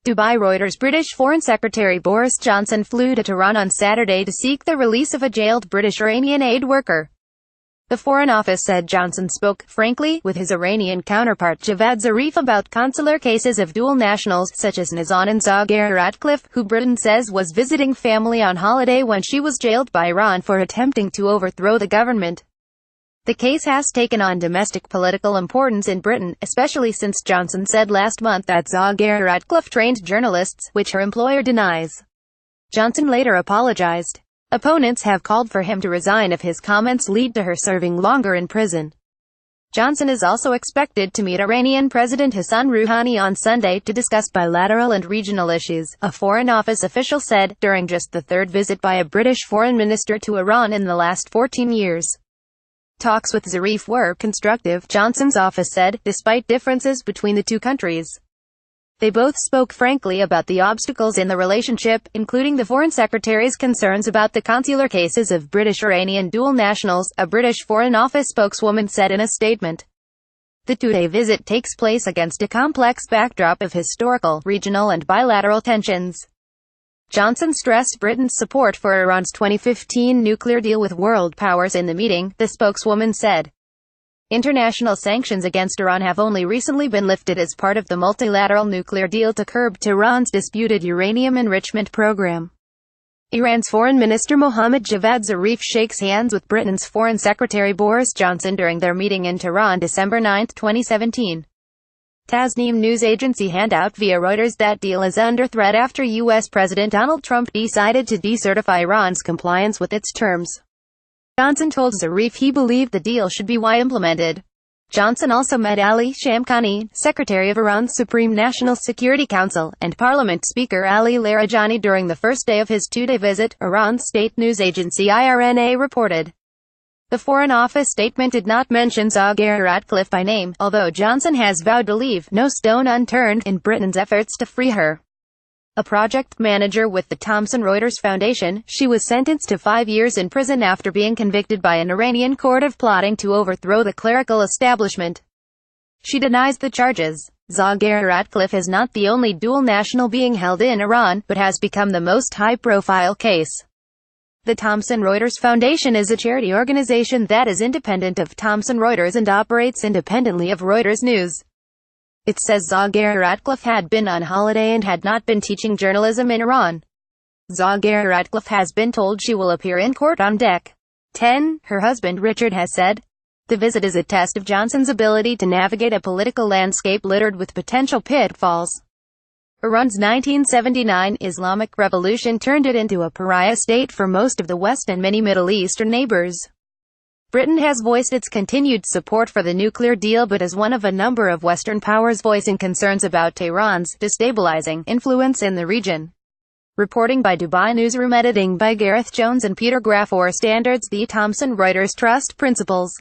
Dubai Reuters. British Foreign Secretary Boris Johnson flew to Tehran on Saturday to seek the release of a jailed British-Iranian aid worker. The Foreign Office said Johnson spoke frankly with his Iranian counterpart Javad Zarif about consular cases of dual nationals, such as Nazanin ZaghariRatcliffe, who Britain says was visiting family on holiday when she was jailed by Iran for attempting to overthrow the government. The case has taken on domestic political importance in Britain, especially since Johnson said last month that ZaghariRatcliffe trained journalists, which her employer denies. Johnson later apologized. Opponents have called for him to resign if his comments lead to her serving longer in prison. Johnson is also expected to meet Iranian President Hassan Rouhani on Sunday to discuss bilateral and regional issues, a Foreign Office official said, during just the third visit by a British foreign minister to Iran in the last 14 years. Talks with Zarif were constructive, Johnson's office said, despite differences between the two countries. They both spoke frankly about the obstacles in the relationship, including the Foreign Secretary's concerns about the consular cases of British-Iranian dual nationals, a British Foreign Office spokeswoman said in a statement. The two-day visit takes place against a complex backdrop of historical, regional and bilateral tensions. Johnson stressed Britain's support for Iran's 2015 nuclear deal with world powers in the meeting, the spokeswoman said. International sanctions against Iran have only recently been lifted as part of the multilateral nuclear deal to curb Tehran's disputed uranium enrichment program. Iran's Foreign Minister Mohammad Javad Zarif shakes hands with Britain's Foreign Secretary Boris Johnson during their meeting in Tehran December 9, 2017. Tasnim news agency handout via Reuters. That deal is under threat after U.S. President Donald Trump decided to decertify Iran's compliance with its terms. Johnson told Zarif he believed the deal should be implemented. Johnson also met Ali Shamkhani, Secretary of Iran's Supreme National Security Council, and Parliament Speaker Ali Larijani during the first day of his two-day visit, Iran's state news agency IRNA reported. The Foreign Office statement did not mention ZaghariRatcliffe by name, although Johnson has vowed to leave no stone unturned in Britain's efforts to free her. A project manager with the Thomson Reuters Foundation, she was sentenced to 5 years in prison after being convicted by an Iranian court of plotting to overthrow the clerical establishment. She denies the charges. ZaghariRatcliffe is not the only dual national being held in Iran, but has become the most high-profile case. The Thomson Reuters Foundation is a charity organization that is independent of Thomson Reuters and operates independently of Reuters News. It says ZaghariRatcliffe had been on holiday and had not been teaching journalism in Iran. ZaghariRatcliffe has been told she will appear in court on deck 10, her husband Richard has said. The visit is a test of Johnson's ability to navigate a political landscape littered with potential pitfalls. Iran's 1979 Islamic Revolution turned it into a pariah state for most of the West and many Middle Eastern neighbors. Britain has voiced its continued support for the nuclear deal but is one of a number of Western powers voicing concerns about Tehran's destabilizing influence in the region. Reporting by Dubai Newsroom. Editing by Gareth Jones and Peter Graff. Standards. The Thomson Reuters Trust Principles.